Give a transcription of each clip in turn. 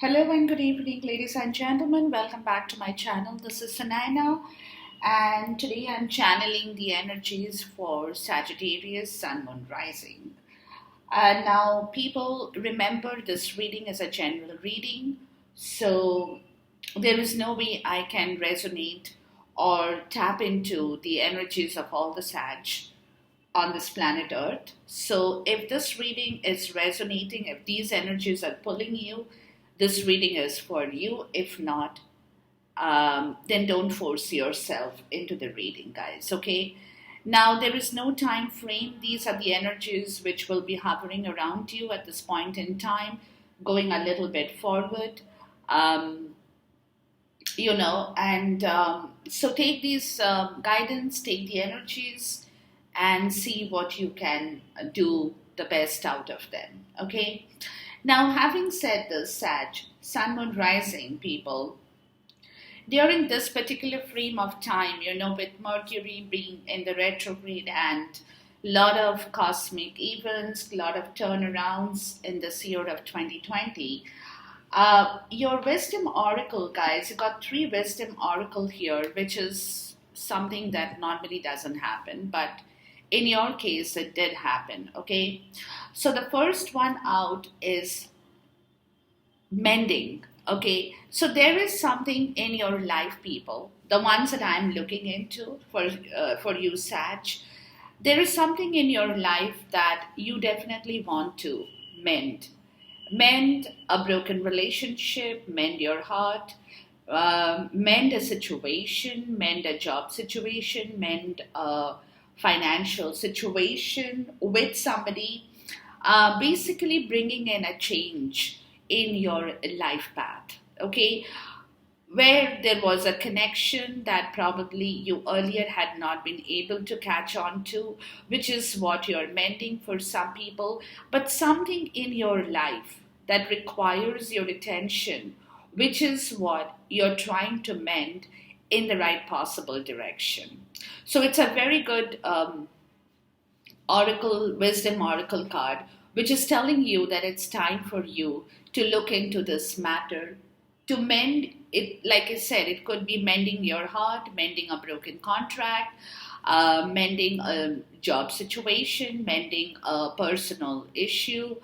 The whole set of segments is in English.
Hello and good evening, ladies and gentlemen. Welcome back to my channel. This is Sunaina, and today I'm channeling the energies for Sagittarius Sun Moon Rising. Now, people remember this reading is a general reading, so there is no way I can resonate or tap into the energies of all the Sag on this planet Earth. So, if this reading is resonating, if these energies are pulling you, this reading is for you. If not, then don't force yourself into the reading, guys. Okay. Now, there is no time frame. These are the energies which will be hovering around you at this point in time, going a little bit forward. Um, so take these guidance, take the energies, and see what you can do the best out of them. Okay. Now, having said this, Sag, Sun Moon Rising people, during this particular frame of time, with Mercury being in the retrograde and a lot of cosmic events, a lot of turnarounds in this year of 2020, your wisdom oracle, guys, you got three wisdom oracle here, which is something that normally doesn't happen, but in your case, it did happen, okay? So the first one out is mending. Okay, so there is something in your life, people, the ones that I'm looking into for you, Sag. There is something in your life that you definitely want to mend a broken relationship, mend your heart, mend a situation, mend a job situation, mend a financial situation with somebody, basically bringing in a change in your life path, okay? Where there was a connection that probably you earlier had not been able to catch on to, which is what you're mending for some people, but something in your life that requires your attention, which is what you're trying to mend in the right possible direction. So it's a very good oracle, wisdom oracle card, which is telling you that it's time for you to look into this matter, to mend it. Like I said, it could be mending your heart, mending a broken contract, mending a job situation, mending a personal issue,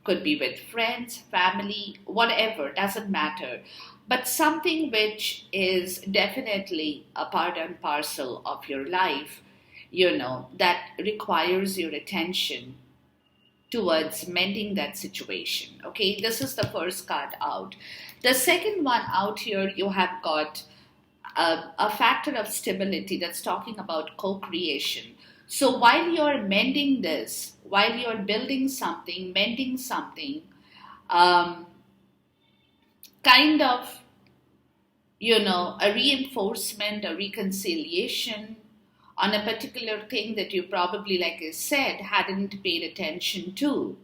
could be with friends, family, whatever, doesn't matter. But something which is definitely a part and parcel of your life, that requires your attention towards mending that situation. Okay, this is the first card out. The second one out here, you have got a factor of stability that's talking about co creation. So while you're mending this, while you're building something, mending something, um, kind of, a reinforcement, a reconciliation on a particular thing that you probably, like I said, hadn't paid attention to.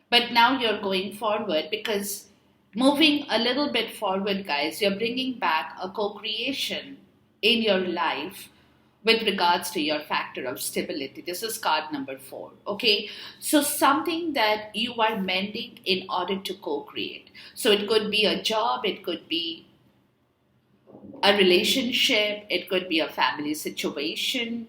But now you're going forward because moving a little bit forward, guys, you're bringing back a co creation in your life with regards to your factor of stability. This is card number 4. Okay, so something that you are mending in order to co create. So it could be a job, it could be a relationship, it could be a family situation,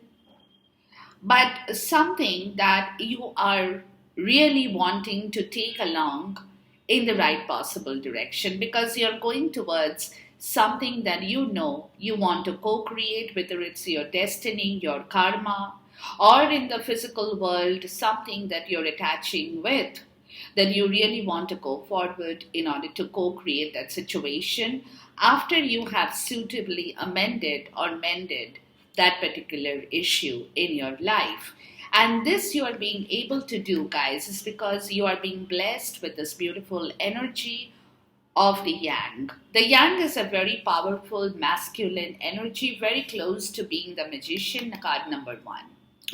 but something that you are really wanting to take along in the right possible direction because you're going towards something that you want to co create, whether it's your destiny, your karma, or in the physical world, something that you're attaching with that you really want to go forward in order to co create that situation after you have suitably amended or mended that particular issue in your life. And this you are being able to do, guys, is because you are being blessed with this beautiful energy of the yang. The yang is a very powerful masculine energy, very close to being the magician, card number 1.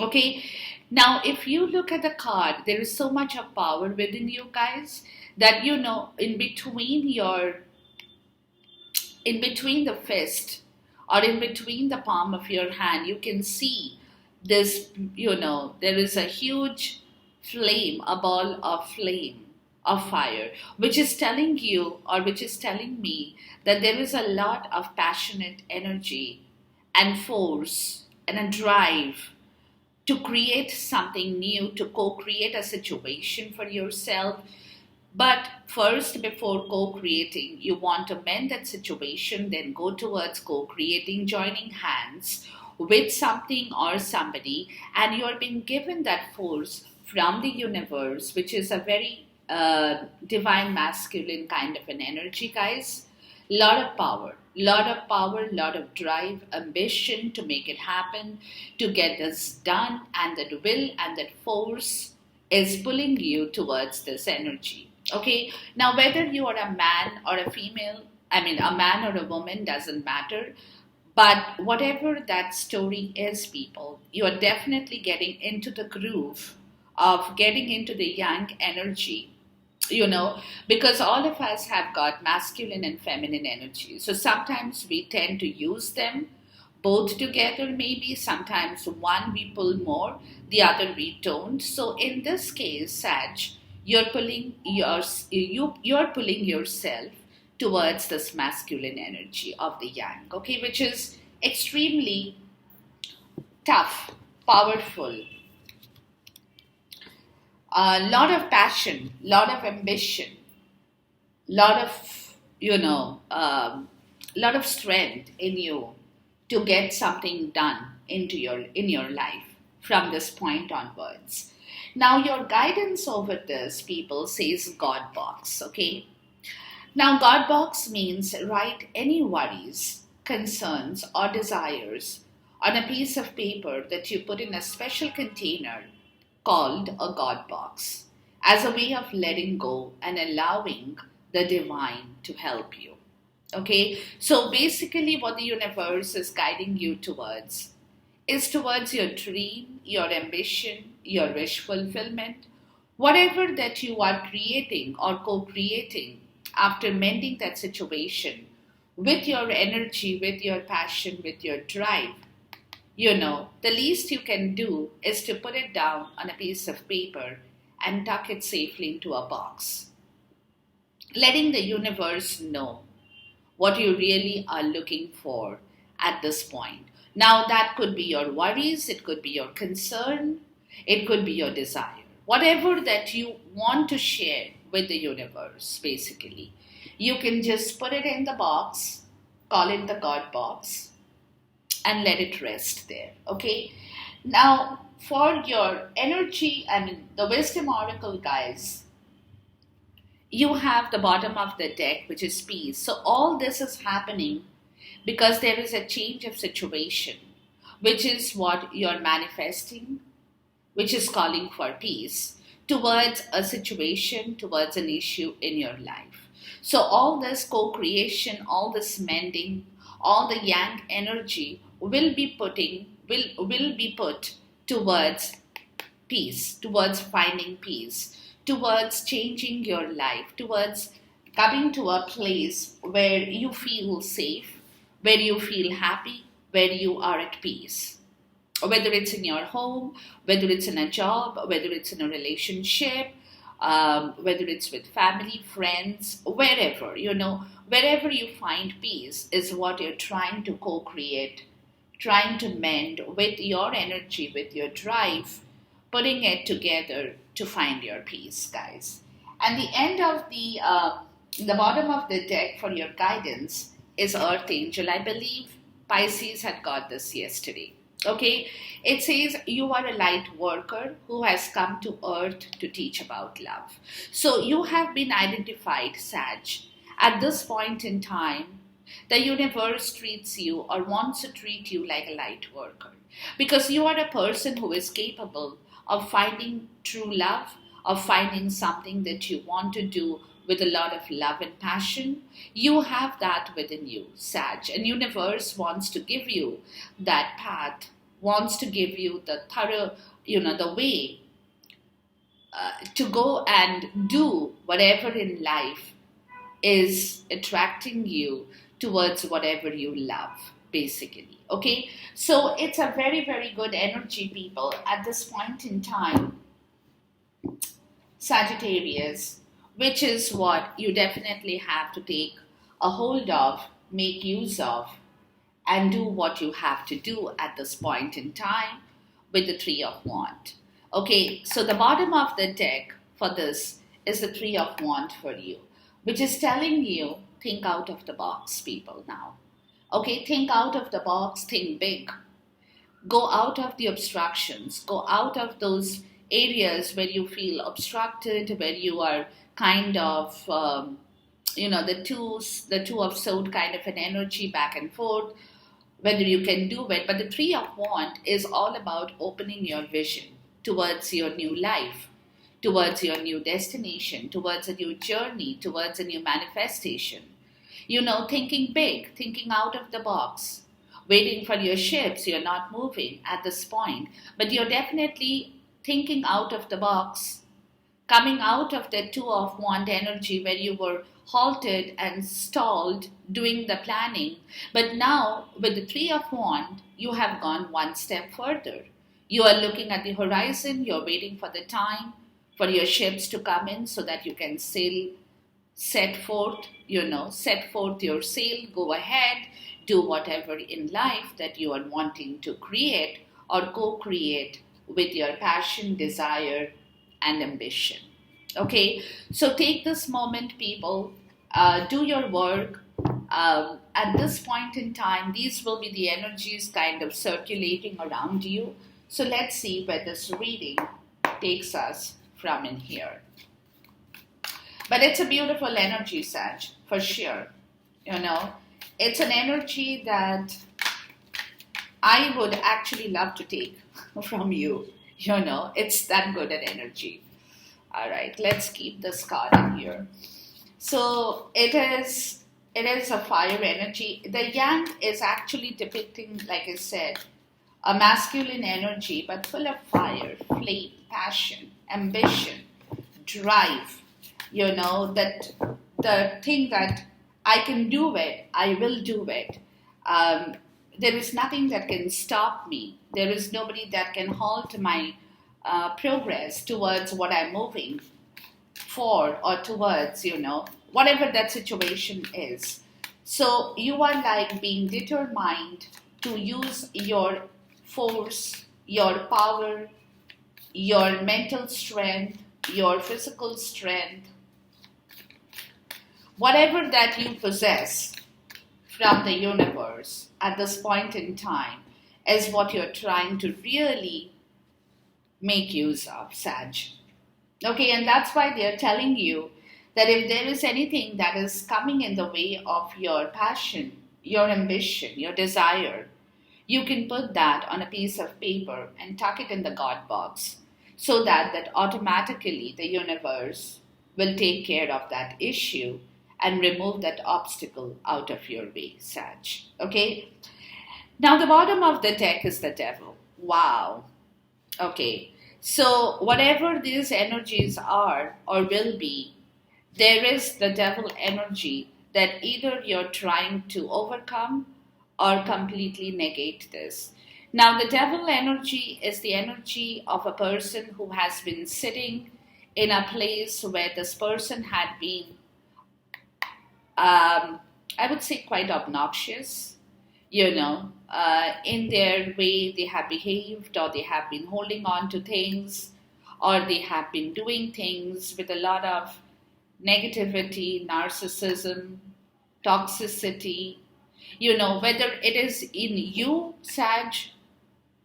Okay, now if you look at the card, there is so much of power within you, guys, that in between the fist or in between the palm of your hand, you can see this, there is a huge flame, a ball of flame, of fire, which is telling you, or which is telling me, that there is a lot of passionate energy and force and a drive to create something new, to co create a situation for yourself. But first, before co creating, you want to mend that situation, then go towards co creating, joining hands with something or somebody, and you're being given that force from the universe, which is a very divine masculine kind of an energy, guys. Lot of drive, ambition to make it happen, to get this done, and that will and that force is pulling you towards this energy. Okay, now whether you are a man or a female, I mean, a man or a woman, doesn't matter. But whatever that story is, people, you are definitely getting into the groove of getting into the yang energy, because all of us have got masculine and feminine energy. So sometimes we tend to use them both together, maybe. Sometimes one we pull more, the other we don't. So in this case, Sag, you're pulling yourself towards this masculine energy of the yang, okay, which is extremely tough, powerful, a lot of passion, lot of ambition, lot of lot of strength in you to get something done in your life from this point onwards. Now your guidance over this, people, says God box. Okay, now God box means write any worries, concerns, or desires on a piece of paper that you put in a special container called a God box, as a way of letting go and allowing the divine to help you. Okay, so basically, what the universe is guiding you towards is towards your dream, your ambition, your wish fulfillment, whatever that you are creating or co creating after mending that situation with your energy, with your passion, with your drive. The least you can do is to put it down on a piece of paper and tuck it safely into a box, letting the universe know what you really are looking for at this point. Now, that could be your worries, it could be your concern, it could be your desire, whatever that you want to share with the universe, basically. You can just put it in the box, call it the God box, and let it rest there. Okay, now for your energy, I mean, the wisdom oracle, guys, you have the bottom of the deck, which is peace. So all this is happening because there is a change of situation, which is what you're manifesting, which is calling for peace towards a situation, towards an issue in your life. So all this co-creation, all this mending, all the yang energy will be put towards peace, towards finding peace, towards changing your life, towards coming to a place where you feel safe, where you feel happy, where you are at peace. Whether it's in your home, whether it's in a job, whether it's in a relationship, whether it's with family, friends, wherever you find peace is what you're trying to co-create, trying to mend with your energy, with your drive, putting it together to find your peace, guys. And the end of the bottom of the deck for your guidance is Earth Angel. I believe Pisces had got this yesterday. Okay, it says you are a light worker who has come to Earth to teach about love. So you have been identified, Sag. At this point in time, the universe treats you or wants to treat you like a light worker because you are a person who is capable of finding true love, of finding something that you want to do with a lot of love and passion. You have that within you, Sag, and universe wants to give you that path, wants to give you the thorough, the way to go and do whatever in life is attracting you towards whatever you love, basically. Okay, so it's a very, very good energy, people, at this point in time, Sagittarius, which is what you definitely have to take a hold of, make use of, and do what you have to do at this point in time with the Three of Wands. Okay, so the bottom of the deck for this is the Three of Wands for you, which is telling you think out of the box, people, now. Okay, think out of the box, think big. Go out of the obstructions, go out of those areas where you feel obstructed, where you are kind of, the two of sword kind of an energy back and forth, whether you can do it. But the Three of Wands is all about opening your vision towards your new life, towards your new destination, towards a new journey, towards a new manifestation. Thinking big, thinking out of the box, waiting for your ships. You're not moving at this point, but you're definitely thinking out of the box, coming out of the Two of Wands energy where you were halted and stalled doing the planning. But now with the Three of Wands, you have gone one step further. You are looking at the horizon, you're waiting for the time for your ships to come in so that you can sail, set forth your sail, go ahead, do whatever in life that you are wanting to create or co-create with your passion, desire, and ambition. Okay, so take this moment, people, do your work. At this point in time, these will be the energies kind of circulating around you. So let's see where this reading takes us from in here. But it's a beautiful energy, Sag, for sure. It's an energy that I would actually love to take from you. It's that good an energy. All right, let's keep this card in here. So it is a fire energy. The Yang is actually depicting, like I said, a masculine energy, but full of fire, flame, passion, ambition, drive. That the thing that I can do it, I will do it. There is nothing that can stop me. There is nobody that can halt my progress towards what I'm moving for or towards, whatever that situation is. So you are like being determined to use your force, your power, your mental strength, your physical strength, whatever that you possess from the universe at this point in time is what you're trying to really make use of, Sag. Okay, and that's why they're telling you that if there is anything that is coming in the way of your passion, your ambition, your desire, you can put that on a piece of paper and tuck it in the God box so that automatically the universe will take care of that issue and remove that obstacle out of your way, Sag. Okay? Now the bottom of the deck is the Devil. Wow. Okay. So whatever these energies are or will be, there is the Devil energy that either you're trying to overcome or completely negate this. Now the Devil energy is the energy of a person who has been sitting in a place where this person had been I would say quite obnoxious, in their way they have behaved, or they have been holding on to things, or they have been doing things with a lot of negativity, narcissism, toxicity, whether it is in you, Sag,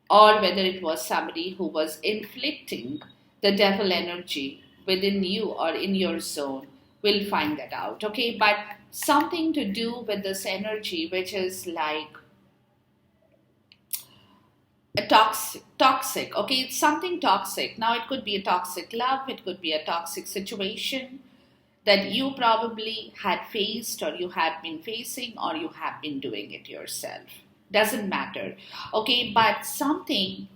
or whether it was somebody who was inflicting the Devil energy within you or in your zone. We'll find that out, okay? But something to do with this energy, which is like a toxic, okay? It's something toxic. Now, it could be a toxic love, it could be a toxic situation that you probably had faced, or you had been facing, or you have been doing it yourself. Doesn't matter, okay? But something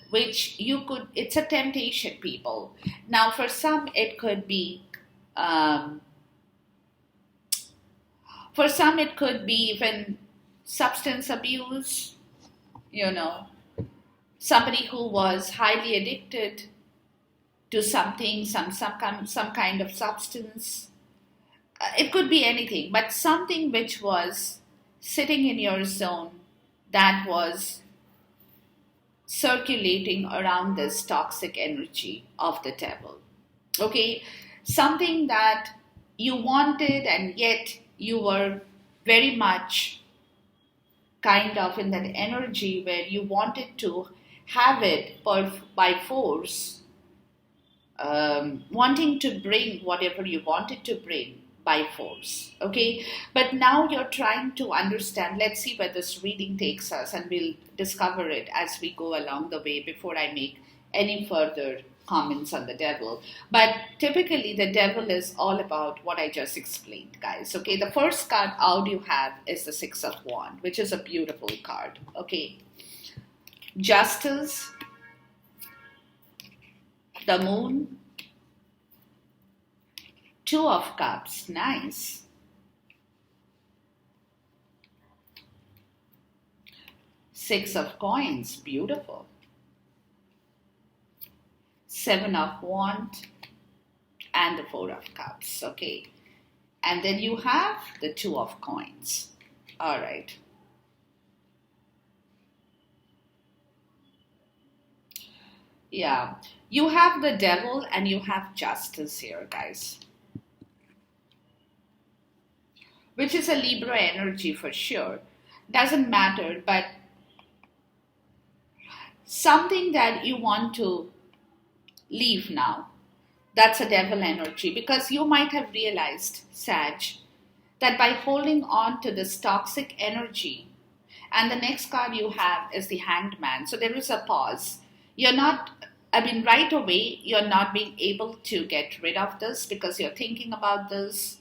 which it's a temptation, people. Now, for some, it could be even substance abuse, somebody who was highly addicted to something, some kind of substance. It could be anything, but something which was sitting in your zone that was circulating around this toxic energy of the devil. Okay, something that you wanted and yet you were very much kind of in that energy where you wanted to have it by force, wanting to bring whatever you wanted to bring by force. Okay, but now you're trying to understand. Let's see where this reading takes us, and we'll discover it as we go along the way before I make any further comments on the devil. But typically, the devil is all about what I just explained, guys. Okay, the first card out you have is the Six of Wands, which is a beautiful card. Okay, Justice, the Moon, Two of Cups, nice. Six of Coins, beautiful. Seven of Wands and the Four of Cups, okay. And then you have the Two of Coins. All right. Yeah, you have the Devil and you have Justice here, guys, which is a Libra energy for sure. Doesn't matter, but something that you want to leave now, that's a devil energy, because you might have realized, Sag, that by holding on to this toxic energy, and the next card you have is the Hanged Man. So there is a pause. You're not, right away, you're not being able to get rid of this because you're thinking about this.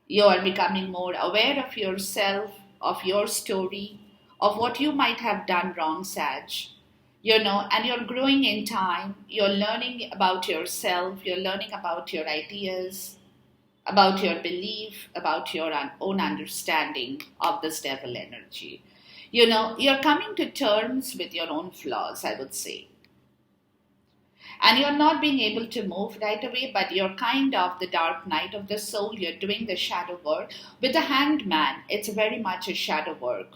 You are becoming more aware of yourself, of your story, of what you might have done wrong, Sag. And you're growing in time. You're learning about yourself. You're learning about your ideas, about your belief, about your own understanding of this devil energy. You're coming to terms with your own flaws, I would say. And you're not being able to move right away, but you're kind of the dark night of the soul. You're doing the shadow work. With the Hanged Man, it's very much a shadow work.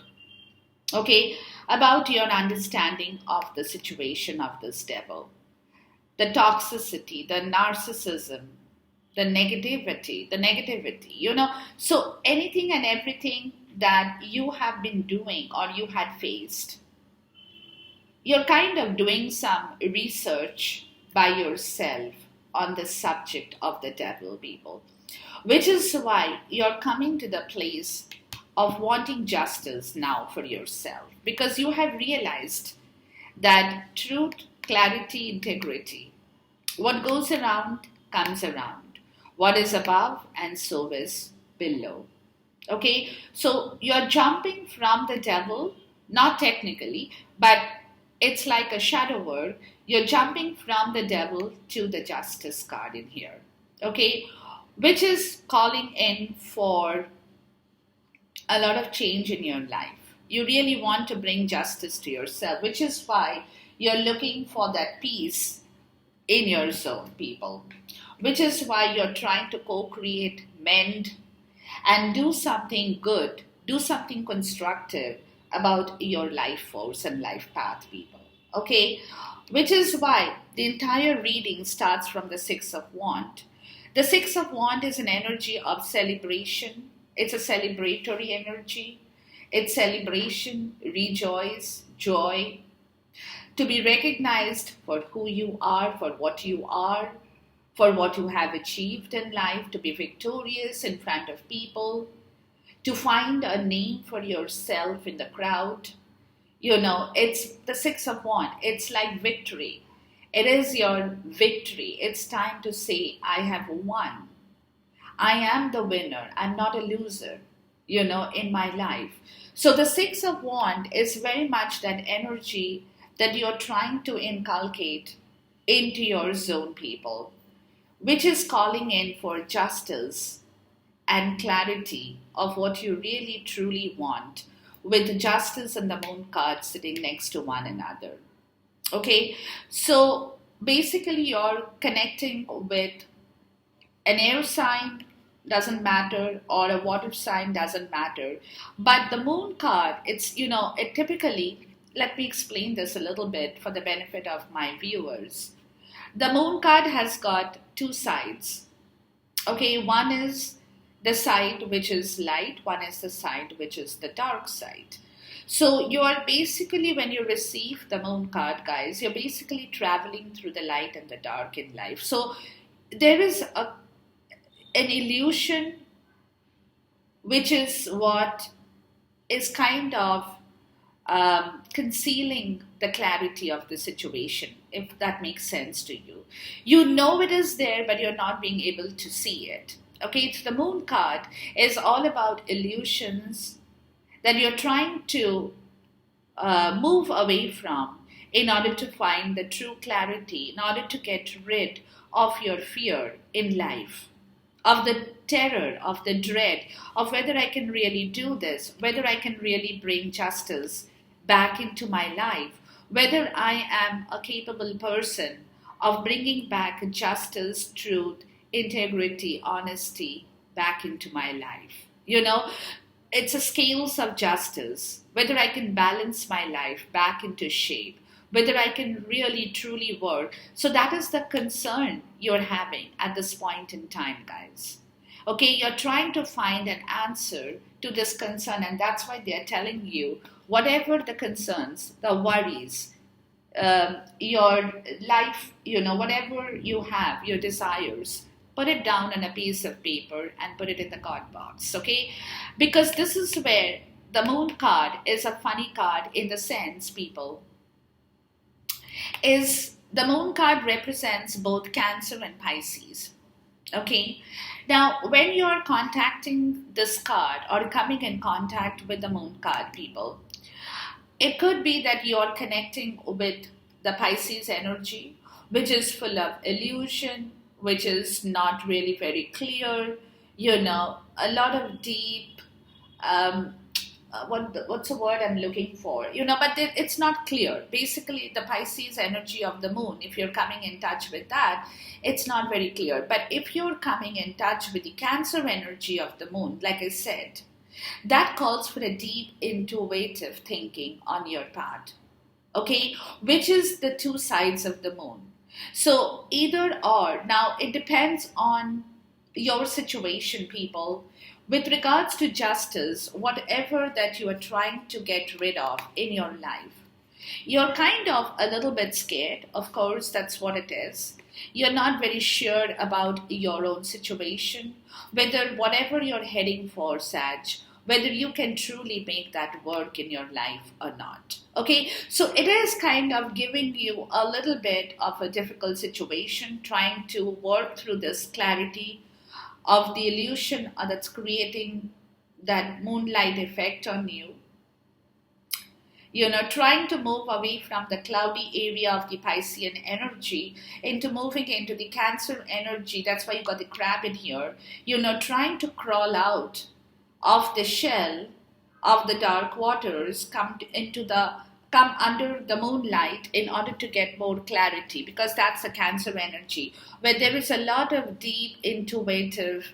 Okay, about your understanding of the situation of this devil. The toxicity, the narcissism, the negativity. So anything and everything that you have been doing or you had faced, you're kind of doing some research by yourself on the subject of the devil, people, which is why you're coming to the place of wanting justice now for yourself, because you have realized that truth, clarity, integrity, what goes around comes around. What is above and so is below. Okay, so you're jumping from the devil, not technically, but it's like a shadow work. You're jumping from the devil to the Justice card in here. Okay, which is calling in for a lot of change in your life. You really want to bring justice to yourself, which is why you're looking for that peace in your zone, people. Which is why you're trying to co-create, mend, and do something good, do something constructive about your life force and life path, people. Okay? Which is why the entire reading starts from the Six of Wands. The Six of Wands is an energy of celebration. It's a celebratory energy. It's celebration, rejoice, joy, to be recognized for who you are, for what you have achieved in life, to be victorious in front of people, to find a name for yourself in the crowd. It's the Six of Wands. It's like victory. It is your victory. It's time to say, I have won. I am the winner. I'm not a loser, in my life. So the Six of Wands is very much that energy that you're trying to inculcate into your zone, people, which is calling in for justice and clarity of what you really truly want, with Justice and the Moon card sitting next to one another. Okay, so basically you're connecting with an air sign, doesn't matter, or a water sign, doesn't matter. But the moon card, it's, it typically, let me explain this a little bit for the benefit of my viewers. The moon card has got two sides. Okay, one is the side which is light, one is the side which is the dark side. So you are basically, when you receive the moon card, guys, you're basically traveling through the light and the dark in life. So there is an illusion, which is what is kind of concealing the clarity of the situation, if that makes sense to you. You know it is there, but you're not being able to see it. Okay, so the moon card is all about illusions that you're trying to move away from in order to find the true clarity, in order to get rid of your fear in life, of the terror, of the dread, of whether I can really do this, whether I can really bring justice back into my life, whether I am a capable person of bringing back justice, truth, integrity, honesty back into my life. It's a scales of justice, whether I can balance my life back into shape, whether I can really truly work. So that is the concern you're having at this point in time, guys. Okay, you're trying to find an answer to this concern, and that's why they're telling you whatever the concerns, the worries, your life, whatever you have, your desires, put it down on a piece of paper and put it in the card box, okay? Because this is where the moon card is a funny card in the sense, people, is the moon card represents both Cancer and Pisces. Okay. Now, when you're contacting this card or coming in contact with the moon card, people, it could be that you're connecting with the Pisces energy, which is full of illusion, which is not really very clear, a lot of deep, what's the word I'm looking for? But it's not clear. Basically, the Pisces energy of the moon, if you're coming in touch with that, it's not very clear. But if you're coming in touch with the Cancer energy of the moon, like I said, that calls for a deep intuitive thinking on your part, okay, which is the two sides of the moon. So either or. Now, it depends on your situation, people. With regards to justice, whatever that you are trying to get rid of in your life, you're kind of a little bit scared. Of course, that's what it is. You're not very sure about your own situation, whether whatever you're heading for, Sag, whether you can truly make that work in your life or not. Okay, so it is kind of giving you a little bit of a difficult situation, trying to work through this clarity of the illusion that's creating that moonlight effect on you. Trying to move away from the cloudy area of the Piscean energy into moving into the Cancer energy. That's why you got the crab in here. Trying to crawl out of the shell of the dark waters, come under the moonlight in order to get more clarity, because that's a Cancer energy where there is a lot of deep intuitive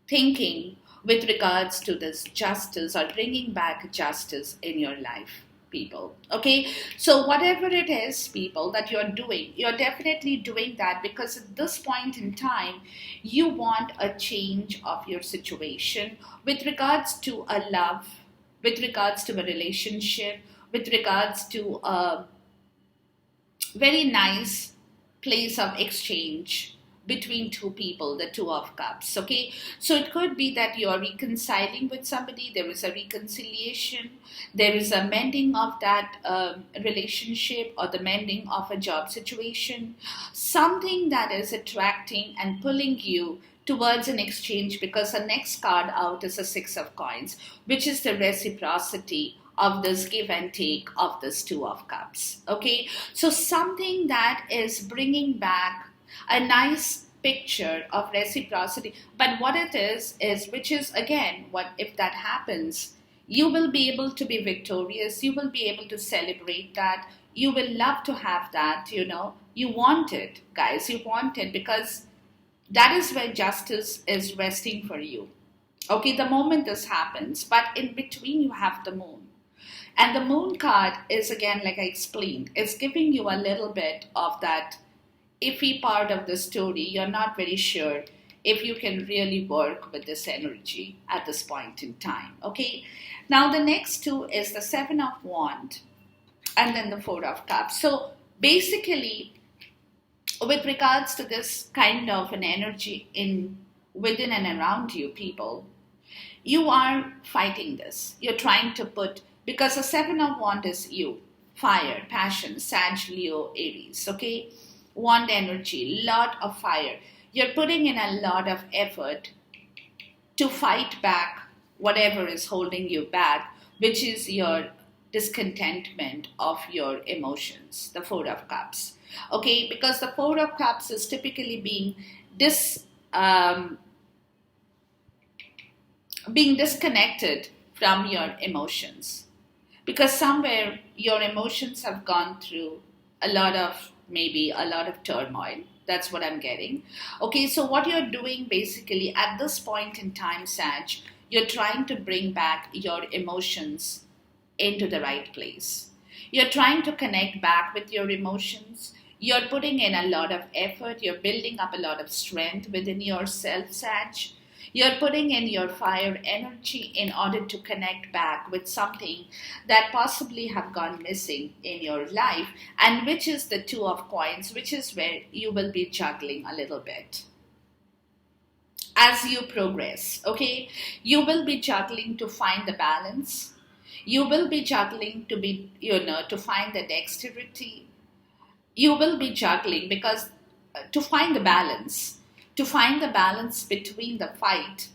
thinking with regards to this justice or bringing back justice in your life, people. Okay, so whatever it is, people, that you're doing, you're definitely doing that because at this point in time you want a change of your situation with regards to a love, with regards to a relationship, with regards to a very nice place of exchange between two people, the Two of Cups. Okay, so it could be that you are reconciling with somebody, there is a reconciliation, there is a mending of that relationship or the mending of a job situation, something that is attracting and pulling you towards an exchange, because the next card out is a Six of Coins, which is the reciprocity of this give and take of this Two of Cups. Okay, so something that is bringing back a nice picture of reciprocity. But what it is which is again, what if that happens, you will be able to be victorious, you will be able to celebrate that, you will love to have that, you You want it, guys. You want it because that is where justice is resting for you. Okay, the moment this happens, but in between you have the moon. And the moon card is, again, like I explained, it's giving you a little bit of that iffy part of the story. You're not very sure if you can really work with this energy at this point in time. Okay, now the next two is the Seven of Wands and then the Four of Cups. So basically, with regards to this kind of an energy in within and around you, people, you are fighting this. You're trying to put, because the Seven of Wands is you, fire, passion, Sag, Leo, Aries, okay? Wand energy, lot of fire. You're putting in a lot of effort to fight back whatever is holding you back, which is your discontentment of your emotions, the Four of Cups. Okay, because the Four of Cups is typically being being disconnected from your emotions, because somewhere your emotions have gone through maybe a lot of turmoil. That's what I'm getting. Okay, so what you're doing basically at this point in time, Sag, you're trying to bring back your emotions into the right place. You're trying to connect back with your emotions. You're putting in a lot of effort. You're building up a lot of strength within yourself, Sag. You're putting in your fire energy in order to connect back with something that possibly have gone missing in your life, and which is the Two of Coins, which is where you will be juggling a little bit as you progress. Okay, you will be juggling to find the balance. You will be juggling to be, to find the dexterity. You will be juggling because to find the balance, between the fight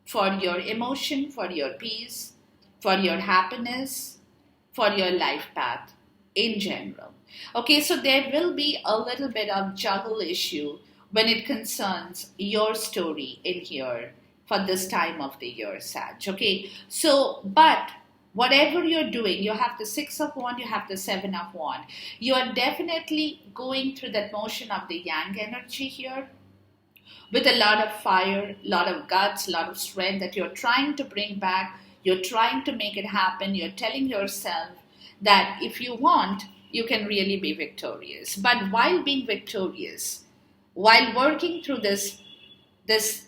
for your emotion, for your peace, for your happiness, for your life path in general. Okay, so there will be a little bit of juggle issue when it concerns your story in here for this time of the year, Sag. Okay, so, but whatever you're doing, you have the Six of Wands, you have the Seven of Wands. You are definitely going through that motion of the Yang energy here, with a lot of fire, a lot of guts, a lot of strength that you're trying to bring back. You're trying to make it happen. You're telling yourself that if you want, you can really be victorious. But while being victorious, while working through this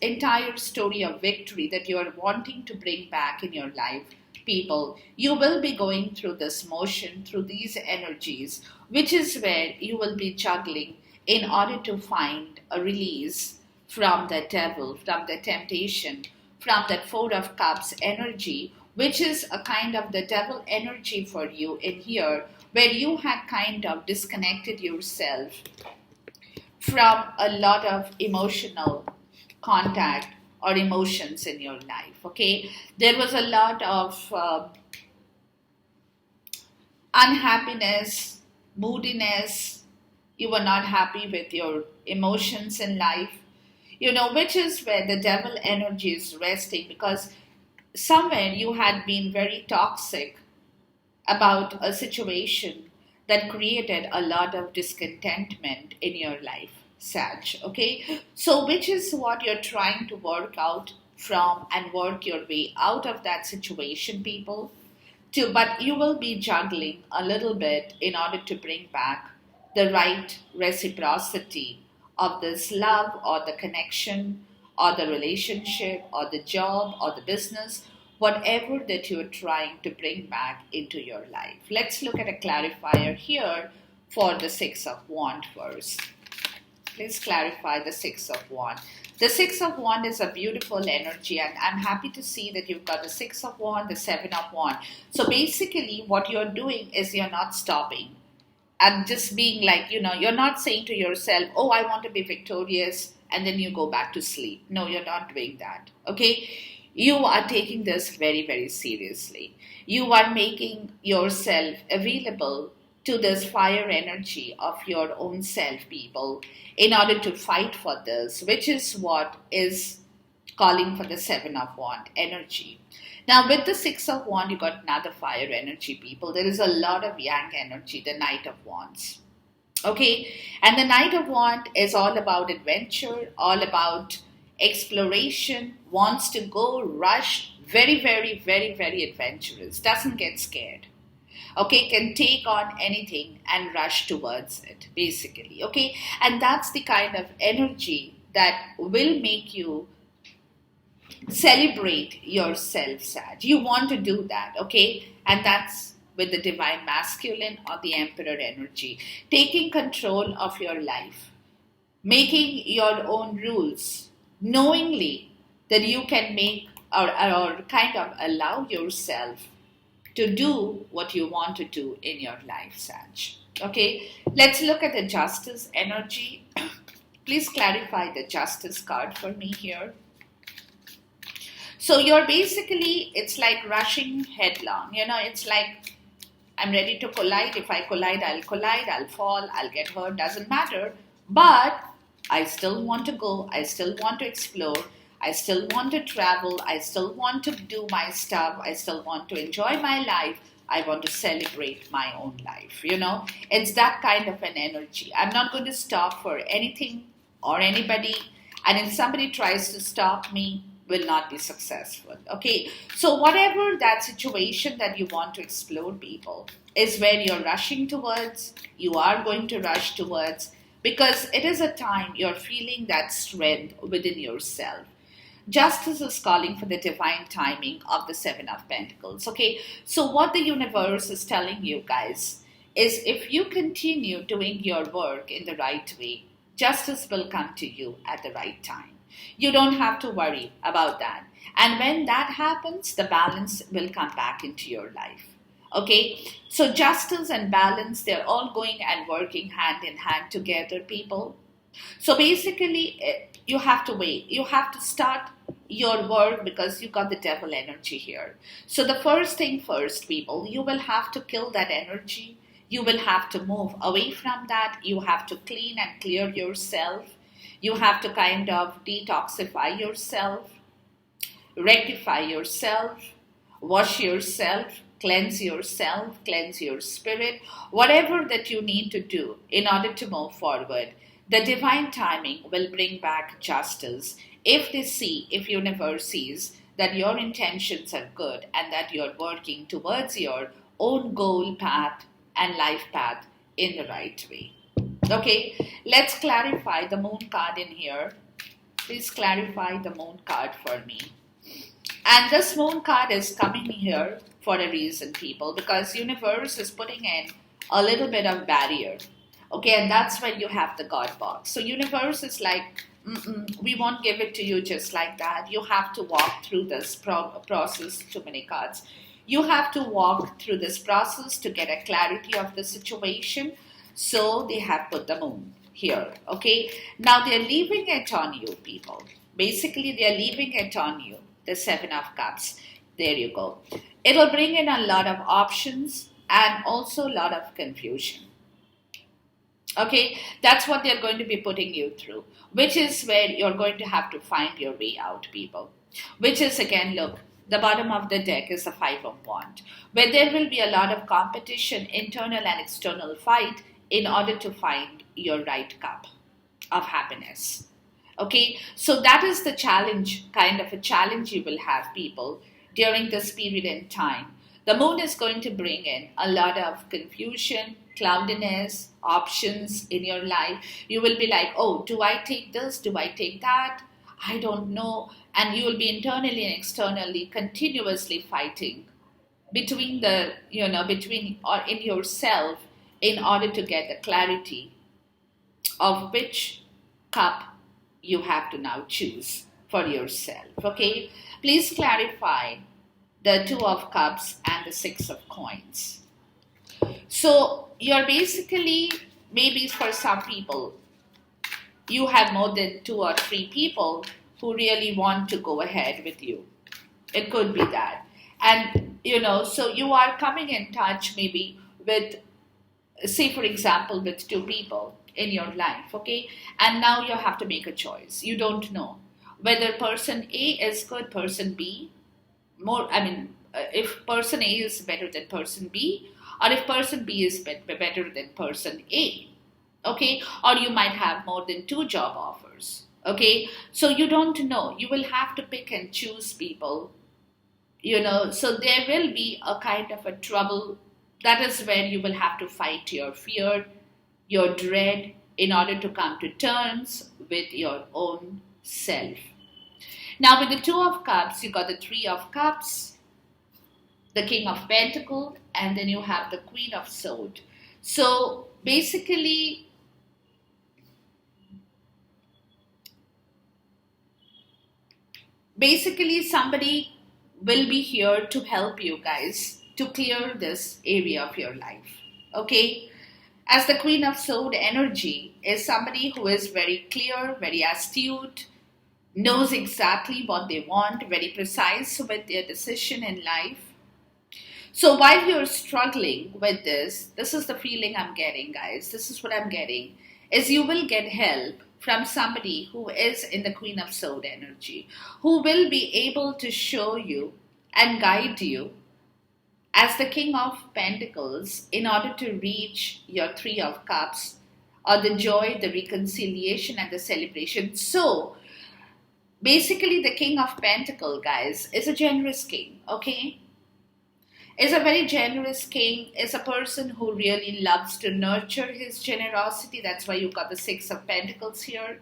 entire story of victory that you are wanting to bring back in your life, people, you will be going through this motion, through these energies, which is where you will be juggling in order to find a release from the devil, from the temptation, from that Four of Cups energy, which is a kind of the devil energy for you in here, where you had kind of disconnected yourself from a lot of emotional contact or emotions in your life. Okay, there was a lot of unhappiness, moodiness. You were not happy with your emotions in life, which is where the devil energy is resting, because somewhere you had been very toxic about a situation that created a lot of discontentment in your life, Sag. Okay, so which is what you're trying to work out from and work your way out of that situation, people. But you will be juggling a little bit in order to bring back the right reciprocity of this love or the connection or the relationship or the job or the business, whatever that you're trying to bring back into your life. Let's look at a clarifier here for the Six of Wands first. Please clarify the Six of Wands. The Six of Wands is a beautiful energy, and I'm happy to see that you've got the Six of Wands, the Seven of Wands. So basically what you're doing is you're not stopping and just being like, you're not saying to yourself, oh, I want to be victorious, and then you go back to sleep. No, you're not doing that. Okay? You are taking this very, very seriously. You are making yourself available to this fire energy of your own self, people, in order to fight for this, which is what is calling for the Seven of Wands energy. Now, with the Six of Wands, you got another fire energy, people. There is a lot of Yang energy, the Knight of Wands. Okay, and the Knight of Wands is all about adventure, all about exploration, wants to go, rush, very, very, very, very adventurous, doesn't get scared. Okay, can take on anything and rush towards it, basically. Okay, and that's the kind of energy that will make you celebrate yourself, Sag. You want to do that, okay? And that's with the divine masculine or the emperor energy. Taking control of your life, making your own rules, knowingly that you can make or kind of allow yourself to do what you want to do in your life, Sag. Okay, let's look at the justice energy. Please clarify the justice card for me here. So you're basically, it's like rushing headlong. It's like, I'm ready to collide. If I collide, I'll fall, I'll get hurt, doesn't matter. But I still want to go, I still want to explore, I still want to travel, I still want to do my stuff, I still want to enjoy my life, I want to celebrate my own life. It's that kind of an energy. I'm not going to stop for anything or anybody. And if somebody tries to stop me, will not be successful. Okay, so whatever that situation that you want to explore, people, is where you're rushing towards, you are going to rush towards, because it is a time you're feeling that strength within yourself. Justice is calling for the divine timing of the Seven of Pentacles. Okay, so what the universe is telling you guys is, if you continue doing your work in the right way, justice will come to you at the right time. You don't have to worry about that. And when that happens, the balance will come back into your life. Okay, so justice and balance, they're all going and working hand in hand together, people. So basically, you have to wait. You have to start your work because you got the devil energy here. So the first thing first, people, you will have to kill that energy. You will have to move away from that. You have to clean and clear yourself. You have to kind of detoxify yourself, rectify yourself, wash yourself, cleanse your spirit, whatever that you need to do in order to move forward. The divine timing will bring back justice if universe sees that your intentions are good and that you're working towards your own goal path and life path in the right way. Okay, let's clarify the moon card in here. Please clarify the moon card for me. And this moon card is coming here for a reason, people, because universe is putting in a little bit of barrier. Okay, and that's when you have the God box. So universe is like, we won't give it to you just like that. You have to walk through this process. Too many cards. You have to walk through this process to get a clarity of the situation. So they have put the moon here. Okay, now they're leaving it on you, people. Basically, they're leaving it on you. The Seven of Cups. There you go. It'll bring in a lot of options and also a lot of confusion. Okay, that's what they're going to be putting you through, which is where you're going to have to find your way out, people. Which is, again, look, the bottom of the deck is the Five of Wands, where there will be a lot of competition, internal and external fight, in order to find your right cup of happiness. Okay, so that is the challenge, kind of a challenge you will have, people, during this period in time. The moon is going to bring in a lot of confusion, cloudiness, options in your life. You will be like, oh, do I take this? Do I take that? I don't know. And you will be internally and externally continuously fighting between or in yourself, in order to get the clarity of which cup you have to now choose for yourself. Okay, please clarify the Two of Cups and the Six of Coins. So you're basically, maybe for some people, you have more than 2 or 3 people who really want to go ahead with you. It could be that. And, so you are coming in touch maybe with, say for example, with 2 people in your life, okay? And now you have to make a choice. You don't know whether person A is good, person B, if person A is better than person B, or if person B is better than person A. Okay, or you might have more than two job offers. Okay, so you don't know, you will have to pick and choose people, so there will be a kind of a trouble. That is where you will have to fight your fear, your dread, in order to come to terms with your own self. Now, with the Two of Cups, you got the Three of Cups, the King of Pentacles, and then you have the Queen of Swords. So basically somebody will be here to help you guys to clear this area of your life. Okay, as the Queen of Swords energy is somebody who is very clear, very astute, knows exactly what they want, very precise with their decision in life. So while you're struggling with this is the feeling I'm getting, guys. This is what I'm getting, is you will get help from somebody who is in the Queen of Swords energy, who will be able to show you and guide you as the King of Pentacles in order to reach your Three of Cups, or the joy, the reconciliation, and the celebration. So basically, the King of Pentacles, guys, is a generous king, okay? Is a very generous king, is a person who really loves to nurture his generosity. That's why you got the Six of Pentacles here.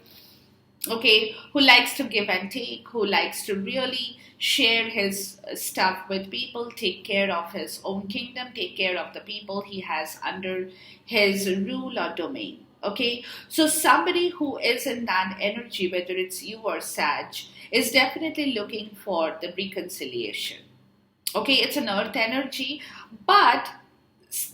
Okay, who likes to give and take, who likes to really share his stuff with people, take care of his own kingdom, take care of the people he has under his rule or domain. Okay, so somebody who is in that energy, whether it's you or Sag, is definitely looking for the reconciliation. Okay, it's an earth energy, but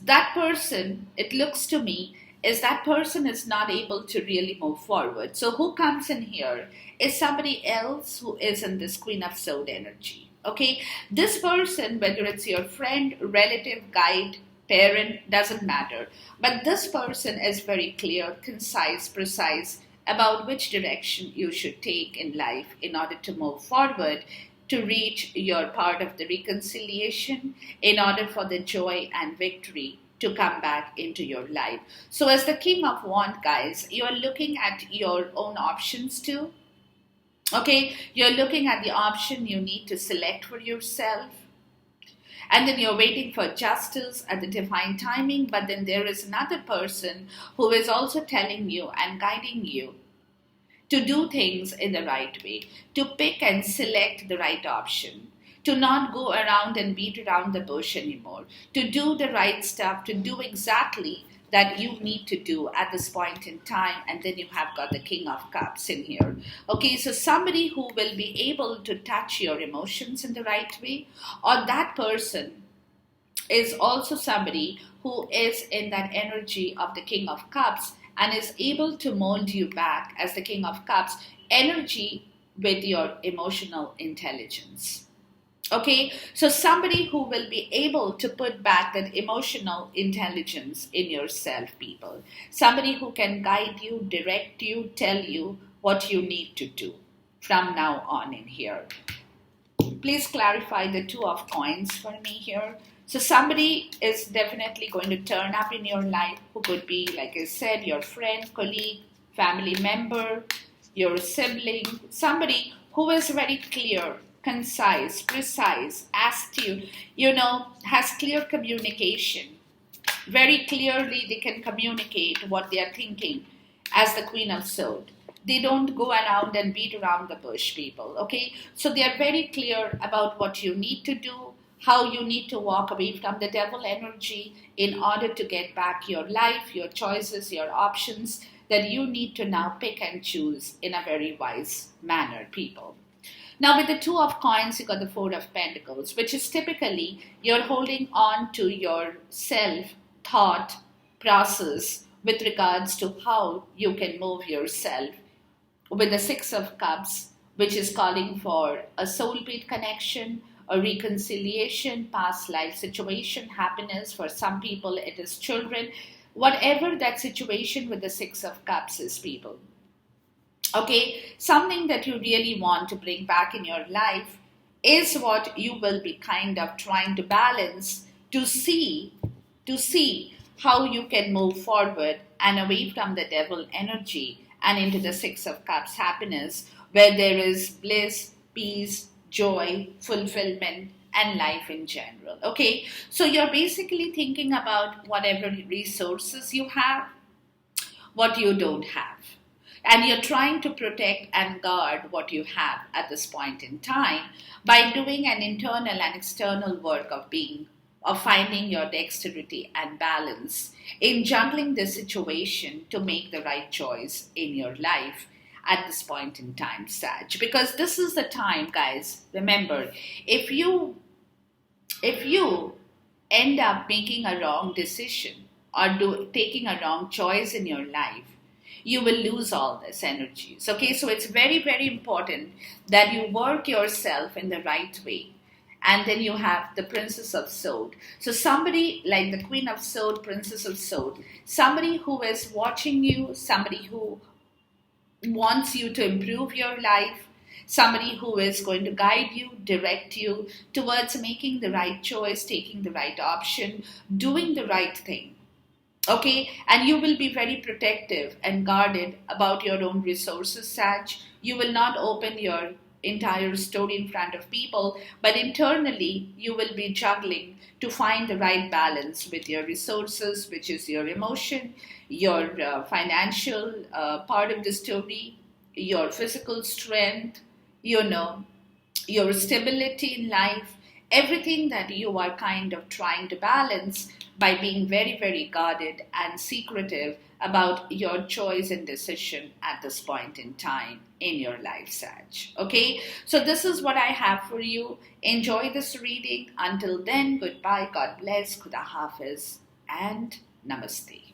that person, it looks to me, is that person is not able to really move forward. So who comes in here is somebody else who is in this Queen of Swords energy. Okay, this person, whether it's your friend, relative, guide, parent, doesn't matter, but this person is very clear, concise, precise about which direction you should take in life in order to move forward, to reach your part of the reconciliation, in order for the joy and victory to come back into your life. So as the King of Wands, guys, you're looking at your own options too. Okay, you're looking at the option you need to select for yourself. And then you're waiting for justice at the divine timing. But then there is another person who is also telling you and guiding you to do things in the right way, to pick and select the right option, to not go around and beat around the bush anymore, to do the right stuff, to do exactly that you need to do at this point in time. And then you have got the King of Cups in here. Okay, so somebody who will be able to touch your emotions in the right way, or that person is also somebody who is in that energy of the King of Cups and is able to mold you back as the King of Cups energy with your emotional intelligence. Okay, so somebody who will be able to put back that emotional intelligence in yourself, people. Somebody who can guide you, direct you, tell you what you need to do from now on in here. Please clarify the Two of Coins for me here. So somebody is definitely going to turn up in your life who could be, like I said, your friend, colleague, family member, your sibling, somebody who is very clear, concise, precise, astute, has clear communication. Very clearly they can communicate what they are thinking as the Queen of Swords. They don't go around and beat around the bush, people, okay? So they are very clear about what you need to do, how you need to walk away from the devil energy in order to get back your life, your choices, your options that you need to now pick and choose in a very wise manner, people. Now with the Two of Coins, you got the Four of Pentacles, which is typically you're holding on to your self-thought process with regards to how you can move yourself. With the Six of Cups, which is calling for a soulmate connection, a reconciliation, past life situation, happiness. For some people, it is children. Whatever that situation with the Six of Cups is, people. Okay, something that you really want to bring back in your life is what you will be kind of trying to balance to see how you can move forward and away from the devil energy and into the Six of Cups happiness, where there is bliss, peace, joy, fulfillment, and life in general. Okay, so you're basically thinking about whatever resources you have, what you don't have. And you're trying to protect and guard what you have at this point in time by doing an internal and external work of finding your dexterity and balance in juggling the situation to make the right choice in your life at this point in time, Sag. Because this is the time, guys. Remember, if you end up making a wrong decision or taking a wrong choice in your life, you will lose all this energies. Okay, so it's very, very important that you work yourself in the right way. And then you have the Princess of Swords. So somebody like the Queen of Swords, Princess of Swords, somebody who is watching you, somebody who wants you to improve your life, somebody who is going to guide you, direct you towards making the right choice, taking the right option, doing the right thing. Okay, and you will be very protective and guarded about your own resources, Sag. You will not open your entire story in front of people, but internally you will be juggling to find the right balance with your resources, which is your emotion, your financial part of the story, your physical strength, you know, your stability in life, everything that you are kind of trying to balance by being very, very guarded and secretive about your choice and decision at this point in time in your life, Sag. Okay, so this is what I have for you. Enjoy this reading. Until then, goodbye, God bless, Khuda Hafiz, and Namaste.